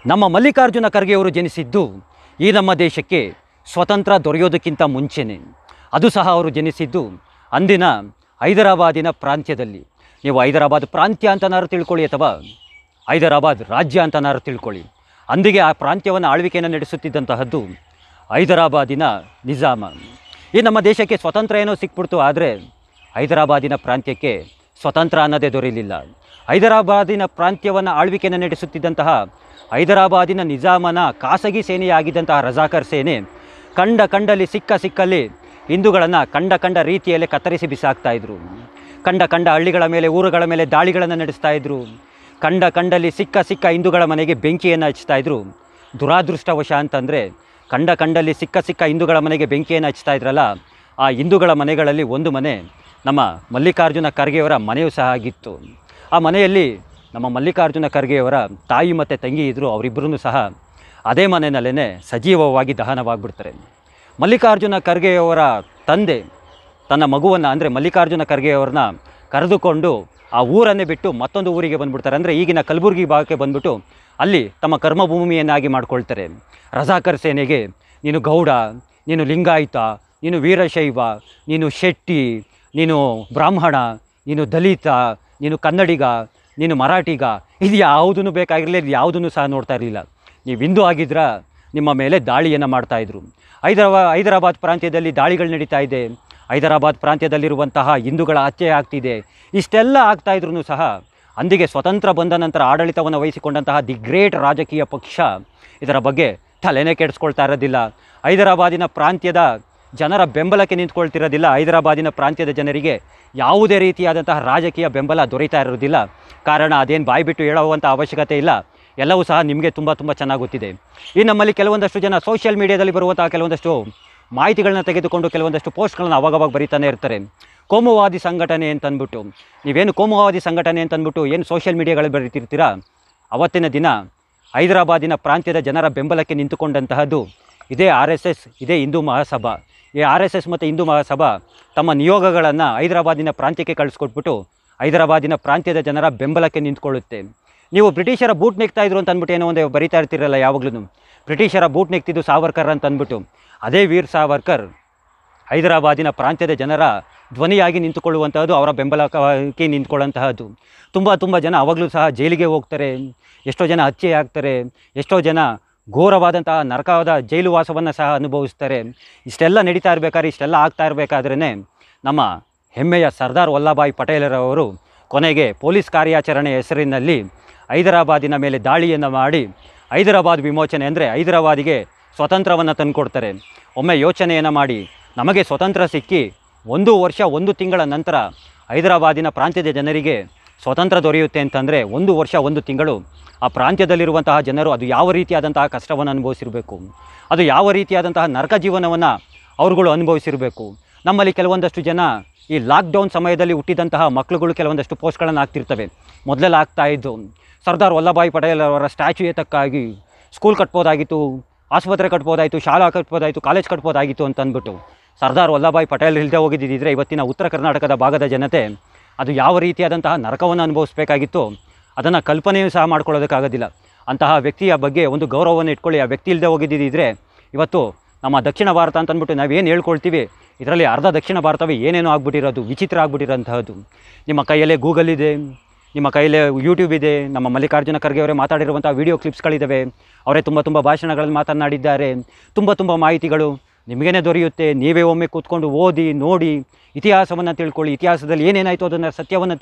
ನಮ್ಮ ಮಲ್ಲಿಕಾರ್ಜುನ ಖರ್ಗೆಯವರು ಜನಿಸಿದ್ದು ಈ ನಮ್ಮ ದೇಶಕ್ಕೆ ಸ್ವತಂತ್ರ ದೊರೆಯೋದಕ್ಕಿಂತ ಮುಂಚೆನೇ. ಅದು ಸಹ ಅವರು ಜನಿಸಿದ್ದು ಅಂದಿನ ಹೈದರಾಬಾದಿನ ಪ್ರಾಂತ್ಯದಲ್ಲಿ. ನೀವು ಹೈದರಾಬಾದ್ ಪ್ರಾಂತ್ಯ ಅಂತನಾರು ತಿಳ್ಕೊಳ್ಳಿ ಅಥವಾ ಹೈದರಾಬಾದ್ ರಾಜ್ಯ ಅಂತನಾರು ತಿಳ್ಕೊಳ್ಳಿ. ಅಂದಿಗೆ ಆ ಪ್ರಾಂತ್ಯವನ್ನು ಆಳ್ವಿಕೆಯನ್ನು ನಡೆಸುತ್ತಿದ್ದಂತಹದ್ದು ಹೈದರಾಬಾದಿನ ನಿಜಾಮ. ಈ ನಮ್ಮ ದೇಶಕ್ಕೆ ಸ್ವತಂತ್ರ ಏನೋ ಸಿಕ್ಬಿಡ್ತು, ಆದರೆ ಹೈದರಾಬಾದಿನ ಪ್ರಾಂತ್ಯಕ್ಕೆ ಸ್ವತಂತ್ರ ಅನ್ನೋದೇ ದೊರೆಯಲಿಲ್ಲ. ಹೈದರಾಬಾದಿನ ಪ್ರಾಂತ್ಯವನ್ನು ಆಳ್ವಿಕೆಯನ್ನು ನಡೆಸುತ್ತಿದ್ದಂತಹ ಹೈದರಾಬಾದಿನ ನಿಜಾಮನ ಖಾಸಗಿ ಸೇನೆಯಾಗಿದ್ದಂತಹ ರಜಾಕರ್ ಸೇನೆ ಕಂಡಲ್ಲಿ ಸಿಕ್ಕಲ್ಲಿ ಹಿಂದೂಗಳನ್ನು ಕಂಡ ರೀತಿಯಲ್ಲೇ ಕತ್ತರಿಸಿ ಬಿಸಾಕ್ತಾಯಿದ್ರು. ಕಂಡ ಹಳ್ಳಿಗಳ ಮೇಲೆ, ಊರುಗಳ ಮೇಲೆ ದಾಳಿಗಳನ್ನು ನಡೆಸ್ತಾಯಿದ್ರು. ಕಂಡಲ್ಲಿ ಸಿಕ್ಕ ಹಿಂದೂಗಳ ಮನೆಗೆ ಬೆಂಕಿಯನ್ನು ಹಚ್ತಾಯಿದ್ರು. ದುರಾದೃಷ್ಟವಶ ಅಂತಂದರೆ ಕಂಡಲ್ಲಿ ಸಿಕ್ಕ ಹಿಂದೂಗಳ ಮನೆಗೆ ಬೆಂಕಿಯನ್ನು ಹಚ್ತಾ ಇದ್ರಲ್ಲ, ಆ ಹಿಂದೂಗಳ ಮನೆಗಳಲ್ಲಿ ಒಂದು ಮನೆ ನಮ್ಮ ಮಲ್ಲಿಕಾರ್ಜುನ ಖರ್ಗೆಯವರ ಮನೆಯೂ ಸಹ ಆಗಿತ್ತು. ಆ ಮನೆಯಲ್ಲಿ ನಮ್ಮ ಮಲ್ಲಿಕಾರ್ಜುನ ಖರ್ಗೆಯವರ ತಾಯಿ ಮತ್ತು ತಂಗಿ ಇದ್ದರು. ಅವರಿಬ್ಬರೂ ಸಹ ಅದೇ ಮನೆಯಲ್ಲೇ ಸಜೀವವಾಗಿ ದಹನವಾಗಿಬಿಡ್ತಾರೆ. ಮಲ್ಲಿಕಾರ್ಜುನ ಖರ್ಗೆಯವರ ತಂದೆ ತನ್ನ ಮಗುವನ್ನು ಅಂದರೆ ಮಲ್ಲಿಕಾರ್ಜುನ ಖರ್ಗೆಯವರನ್ನ ಕರೆದುಕೊಂಡು ಆ ಊರನ್ನೇ ಬಿಟ್ಟು ಮತ್ತೊಂದು ಊರಿಗೆ ಬಂದುಬಿಡ್ತಾರೆ. ಅಂದರೆ ಈಗಿನ ಕಲಬುರಗಿ ಭಾಗಕ್ಕೆ ಬಂದುಬಿಟ್ಟು ಅಲ್ಲಿ ತಮ್ಮ ಕರ್ಮಭೂಮಿಯನ್ನಾಗಿ ಮಾಡ್ಕೊಳ್ತಾರೆ. ರಜಾಕರ್ ಸೇನೆಗೆ ನೀನು ಗೌಡ, ನೀನು ಲಿಂಗಾಯತ, ನೀನು ವೀರಶೈವ, ನೀನು ಶೆಟ್ಟಿ, ನೀನು ಬ್ರಾಹ್ಮಣ, ನೀನು ದಲಿತ, ನೀನು ಕನ್ನಡಿಗ, ನೀನು ಮರಾಠಿಗ, ಇದು ಯಾವುದೂ ಬೇಕಾಗಿರಲಿಲ್ಲ. ಇದು ಯಾವುದನ್ನು ಸಹ ನೋಡ್ತಾ ಇರಲಿಲ್ಲ. ನೀವು ಹಿಂದೂ ಆಗಿದ್ರ ನಿಮ್ಮ ಮೇಲೆ ದಾಳಿಯನ್ನು ಮಾಡ್ತಾಯಿದ್ರು. ಹೈದರಾಬಾದ್ ಪ್ರಾಂತ್ಯದಲ್ಲಿ ದಾಳಿಗಳು ನಡೀತಾ ಇದೆ. ಹೈದರಾಬಾದ್ ಪ್ರಾಂತ್ಯದಲ್ಲಿರುವಂತಹ ಹಿಂದೂಗಳ ಹತ್ಯೆ ಆಗ್ತಿದೆ. ಇಷ್ಟೆಲ್ಲ ಆಗ್ತಾಯಿದ್ರು ಸಹ ಅಂದಿಗೆ ಸ್ವತಂತ್ರ ಬಂದ ನಂತರ ಆಡಳಿತವನ್ನು ವಹಿಸಿಕೊಂಡಂತಹ ದಿ ಗ್ರೇಟ್ ರಾಜಕೀಯ ಪಕ್ಷ ಇದರ ಬಗ್ಗೆ ತಲೆನೇ ಕೆಡಿಸ್ಕೊಳ್ತಾ ಇರೋದಿಲ್ಲ. ಹೈದರಾಬಾದಿನ ಪ್ರಾಂತ್ಯದ ಜನರ ಬೆಂಬಲಕ್ಕೆ ನಿಂತ್ಕೊಳ್ತಿರೋದಿಲ್ಲ. ಹೈದರಾಬಾದಿನ ಪ್ರಾಂತ್ಯದ ಜನರಿಗೆ ಯಾವುದೇ ರೀತಿಯಾದಂತಹ ರಾಜಕೀಯ ಬೆಂಬಲ ದೊರೀತಾ ಇರೋದಿಲ್ಲ. ಕಾರಣ ಅದೇನು ಬಾಯ್ಬಿಟ್ಟು ಹೇಳುವಂಥ ಅವಶ್ಯಕತೆ ಇಲ್ಲ. ಎಲ್ಲವೂ ಸಹ ನಿಮಗೆ ತುಂಬ ಚೆನ್ನಾಗಿ ಗೊತ್ತಿದೆ. ಈ ನಮ್ಮಲ್ಲಿ ಕೆಲವೊಂದಷ್ಟು ಜನ ಸೋಷಿಯಲ್ ಮೀಡಿಯಾದಲ್ಲಿ ಬರುವಂತಹ ಕೆಲವೊಂದಷ್ಟು ಮಾಹಿತಿಗಳನ್ನ ತೆಗೆದುಕೊಂಡು ಕೆಲವೊಂದಷ್ಟು ಪೋಸ್ಟ್ಗಳನ್ನ ಅವಾಗವಾಗ ಬರೀತಾನೆ ಇರ್ತಾರೆ. ಕೋಮುವಾದಿ ಸಂಘಟನೆ ಅಂತಂದ್ಬಿಟ್ಟು, ನೀವೇನು ಕೋಮುವಾದಿ ಸಂಘಟನೆ ಅಂತಂದ್ಬಿಟ್ಟು ಏನು ಸೋಷಿಯಲ್ ಮೀಡಿಯಾಗಳಲ್ಲಿ ಬರೀತಿರ್ತೀರಾ, ಅವತ್ತಿನ ದಿನ ಹೈದರಾಬಾದಿನ ಪ್ರಾಂತ್ಯದ ಜನರ ಬೆಂಬಲಕ್ಕೆ ನಿಂತುಕೊಂಡಂತಹದ್ದು ಇದೇ RSS, ಇದೇ ಹಿಂದೂ ಮಹಾಸಭಾ. ಈ RSS ಮತ್ತು ಹಿಂದೂ ಮಹಾಸಭಾ ತಮ್ಮ ನಿಯೋಗಗಳನ್ನು ಹೈದರಾಬಾದಿನ ಪ್ರಾಂತ್ಯಕ್ಕೆ ಕಳಿಸ್ಕೊಟ್ಬಿಟ್ಟು ಹೈದರಾಬಾದಿನ ಪ್ರಾಂತ್ಯದ ಜನರ ಬೆಂಬಲಕ್ಕೆ ನಿಂತ್ಕೊಳ್ಳುತ್ತೆ. ನೀವು ಬ್ರಿಟಿಷರ ಬೂಟ್ ನೆಕ್ತಾ ಇದ್ರು ಅಂತ ಅಂದ್ಬಿಟ್ಟು ಏನೋ ಒಂದು ಬರಿತಾ ಇರ್ತಿರಲ್ಲ ಯಾವಾಗಲೂ. ಬ್ರಿಟಿಷರ ಬೂಟ್ ನೆಕ್ತಿದ್ದು ಸಾವರ್ಕರ್ ಅಂತ ಅಂದ್ಬಿಟ್ಟು, ಅದೇ ವೀರ್ ಸಾವರ್ಕರ್ ಹೈದರಾಬಾದಿನ ಪ್ರಾಂತ್ಯದ ಜನರ ಧ್ವನಿಯಾಗಿ ನಿಂತುಕೊಳ್ಳುವಂತಹದ್ದು, ಅವರ ಬೆಂಬಲಕ್ಕೆ ನಿಂತ್ಕೊಳ್ಳುವಂತಹದ್ದು. ತುಂಬ ಜನ ಅವಾಗಲೂ ಸಹ ಜೈಲಿಗೆ ಹೋಗ್ತಾರೆ. ಎಷ್ಟೋ ಜನ ಹತ್ಯೆ ಆಗ್ತಾರೆ. ಎಷ್ಟೋ ಜನ ಘೋರವಾದಂತಹ ನರಕವಾದ ಜೈಲು ವಾಸವನ್ನು ಸಹ ಅನುಭವಿಸ್ತಾರೆ. ಇಷ್ಟೆಲ್ಲ ನಡೀತಾ ಇರಬೇಕಾದ್ರೆ, ಇಷ್ಟೆಲ್ಲ ಆಗ್ತಾ ಇರಬೇಕಾದ್ರೇ ನಮ್ಮ ಹೆಮ್ಮೆಯ ಸರ್ದಾರ್ ವಲ್ಲಭಭಾಯಿ ಪಟೇಲರವರು ಕೊನೆಗೆ ಪೊಲೀಸ್ ಕಾರ್ಯಾಚರಣೆ ಹೆಸರಿನಲ್ಲಿ ಹೈದರಾಬಾದಿನ ಮೇಲೆ ದಾಳಿಯನ್ನು ಮಾಡಿ ಹೈದರಾಬಾದ್ ವಿಮೋಚನೆ ಅಂದರೆ ಹೈದರಾಬಾದಿಗೆ ಸ್ವತಂತ್ರವನ್ನು ತಂದುಕೊಡ್ತಾರೆ. ಒಮ್ಮೆ ಯೋಚನೆಯನ್ನು ಮಾಡಿ, ನಮಗೆ ಸ್ವತಂತ್ರ ಸಿಕ್ಕಿ 1 ವರ್ಷ 1 ತಿಂಗಳ ನಂತರ ಹೈದರಾಬಾದಿನ ಪ್ರಾಂತ್ಯದ ಜನರಿಗೆ ಸ್ವತಂತ್ರ ದೊರೆಯುತ್ತೆ ಅಂತಂದರೆ 1 ವರ್ಷ 1 ತಿಂಗಳು ಆ ಪ್ರಾಂತ್ಯದಲ್ಲಿರುವಂತಹ ಜನರು ಅದು ಯಾವ ರೀತಿಯಾದಂತಹ ಕಷ್ಟವನ್ನು ಅನುಭವಿಸಿರಬೇಕು, ಅದು ಯಾವ ರೀತಿಯಾದಂತಹ ನರಕ ಜೀವನವನ್ನು ಅವ್ರುಗಳು ಅನುಭವಿಸಿರಬೇಕು. ನಮ್ಮಲ್ಲಿ ಕೆಲವೊಂದಷ್ಟು ಜನ ಈ ಲಾಕ್ಡೌನ್ ಸಮಯದಲ್ಲಿ ಹುಟ್ಟಿದಂತಹ ಮಕ್ಕಳುಗಳು ಕೆಲವೊಂದಷ್ಟು ಪೋಸ್ಟ್ಗಳನ್ನು ಹಾಕ್ತಿರ್ತವೆ. ಮೊದಲೆಲ್ಲ ಆಗ್ತಾಯಿದ್ದು ಸರ್ದಾರ್ ವಲ್ಲಭಭಾಯಿ ಪಟೇಲ್ ಅವರ ಸ್ಟ್ಯಾಚ್ಯೂ ಏತಕ್ಕಾಗಿ ಸ್ಕೂಲ್ ಕಟ್ಬೋದಾಗಿತ್ತು, ಆಸ್ಪತ್ರೆ ಕಟ್ಬೋದಾಯಿತು, ಶಾಲಾ ಕಟ್ಬೋದಾಯಿತು, ಕಾಲೇಜ್ ಕಟ್ಬೋದಾಗಿತ್ತು ಅಂತಂದ್ಬಿಟ್ಟು. ಸರ್ದಾರ್ ವಲ್ಲಭಭಾಯಿ ಪಟೇಲ್ ಇಲ್ಲದೆ ಹೋಗಿದ್ದಿದ್ದರೆ ಇವತ್ತಿನ ಉತ್ತರ ಕರ್ನಾಟಕದ ಭಾಗದ ಜನತೆ ಅದು ಯಾವ ರೀತಿಯಾದಂತಹ ನರಕವನ್ನು ಅನುಭವಿಸಬೇಕಾಗಿತ್ತು ಅದನ್ನು ಕಲ್ಪನೆಯೂ ಸಹ ಮಾಡ್ಕೊಳ್ಳೋದಕ್ಕಾಗೋದಿಲ್ಲ. ಅಂತಹ ವ್ಯಕ್ತಿಯ ಬಗ್ಗೆ ಒಂದು ಗೌರವವನ್ನು ಇಟ್ಕೊಳ್ಳಿ. ಆ ವ್ಯಕ್ತಿ ಇಲ್ಲದೆ ಹೋಗಿದ್ದಿದ್ದರೆ ಇವತ್ತು ನಮ್ಮ ದಕ್ಷಿಣ ಭಾರತ ಅಂತಂದ್ಬಿಟ್ಟು ನಾವೇನು ಹೇಳ್ಕೊಳ್ತೀವಿ, ಇದರಲ್ಲಿ ಅರ್ಧ ದಕ್ಷಿಣ ಭಾರತವೇ ಏನೇನೋ ಆಗ್ಬಿಟ್ಟಿರೋದು, ವಿಚಿತ್ರ ಆಗ್ಬಿಟ್ಟಿರೋಂತಹದ್ದು. ನಿಮ್ಮ ಕೈಯಲ್ಲೇ ಗೂಗಲ್ ಇದೆ, ನಿಮ್ಮ ಕೈಯಲ್ಲೇ ಯೂಟ್ಯೂಬ್ ಇದೆ. ನಮ್ಮ ಮಲ್ಲಿಕಾರ್ಜುನ ಖರ್ಗೆ ಅವರೇ ಮಾತಾಡಿರುವಂಥ ವೀಡಿಯೋ ಕ್ಲಿಪ್ಸ್ಗಳಿದ್ದಾವೆ. ಅವರೇ ತುಂಬ ಭಾಷಣಗಳಲ್ಲಿ ಮಾತನಾಡಿದ್ದಾರೆ. ತುಂಬ ಮಾಹಿತಿಗಳು ನಿಮಗೇ ದೊರೆಯುತ್ತೆ. ನೀವೇ ಒಮ್ಮೆ ಕೂತ್ಕೊಂಡು ಓದಿ ನೋಡಿ ಇತಿಹಾಸವನ್ನು ತಿಳ್ಕೊಳ್ಳಿ. ಇತಿಹಾಸದಲ್ಲಿ ಏನೇನಾಯಿತು ಅದನ್ನು ಸತ್ಯವನ್ನು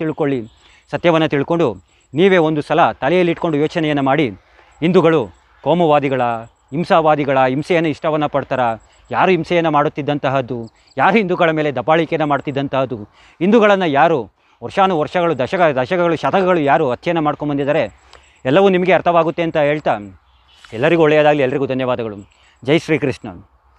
ತಿಳ್ಕೊಂಡು ನೀವೇ ಒಂದು ಸಲ ತಲೆಯಲ್ಲಿ ಇಟ್ಕೊಂಡು ಯೋಚನೆಯನ್ನು ಮಾಡಿ, ಹಿಂದೂಗಳು ಕೋಮುವಾದಿಗಳ, ಹಿಂಸಾವಾದಿಗಳ ಹಿಂಸೆಯನ್ನು ಇಷ್ಟವನ್ನು ಪಡ್ತಾರ, ಯಾರು ಹಿಂಸೆಯನ್ನು ಮಾಡುತ್ತಿದ್ದಂತಹದ್ದು, ಯಾರು ಹಿಂದೂಗಳ ಮೇಲೆ ದಬ್ಬಾಳಿಕೆಯನ್ನು ಮಾಡ್ತಿದ್ದಂತಹದ್ದು, ಹಿಂದೂಗಳನ್ನು ಯಾರು ವರ್ಷಗಳು ದಶಕಗಳು ಶತಕಗಳು ಯಾರು ಹತ್ಯೆಯನ್ನು ಮಾಡ್ಕೊಂಡ್ಬಂದಿದ್ದಾರೆ, ಎಲ್ಲವೂ ನಿಮಗೆ ಅರ್ಥವಾಗುತ್ತೆ ಅಂತ ಹೇಳ್ತಾ ಎಲ್ಲರಿಗೂ ಒಳ್ಳೆಯದಾಗಲಿ. ಎಲ್ಲರಿಗೂ ಧನ್ಯವಾದಗಳು. ಜೈ ಶ್ರೀಕೃಷ್ಣ.